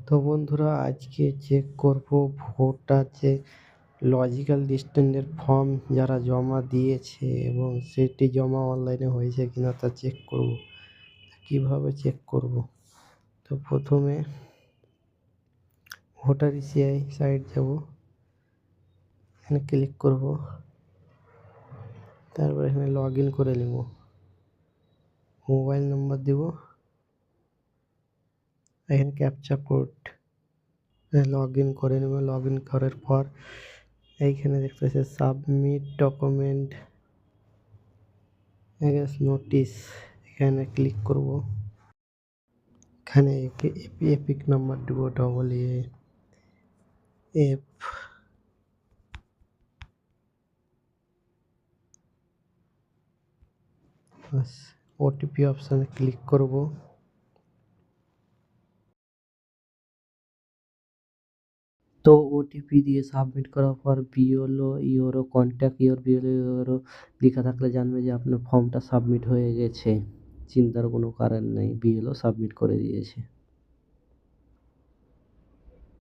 তো বন্ধুরা আজকে চেক করব ভোটার যে লজিক্যাল ডিস্টেন্সের ফর্ম যারা জমা দিয়েছে এবং সেটি জমা অনলাইনে হয়েছে কিনা তা চেক করব। কিভাবে চেক করব? তো প্রথমে ভোটার ইসিআই সাইট যাব, এখানে ক্লিক করব, তারপর এখানে লগ ইন করে নেব, মোবাইল নাম্বার দেব, এখানে ক্যাপচা কোড লগ ইন করে নেব। লগ ইন করার পর এইখানে দেখতে পাচ্ছি সাবমিট ডকুমেন্ট নোটিশ, এখানে ক্লিক করব। এখানে এপিক নাম্বার দেব, AA F ওটিপি অপশানে ক্লিক করব। তো ওটিপি দিয়ে সাবমিট করার পর বিএলও ইওরো কন্ট্যাক্ট ইওর বিএলও ইওরো লেখা থাকলে জানবে যে আপনার ফর্মটা সাবমিট হয়ে গেছে। চিন্তার কোনো কারণ নেই, বিএলও সাবমিট করে দিয়েছে।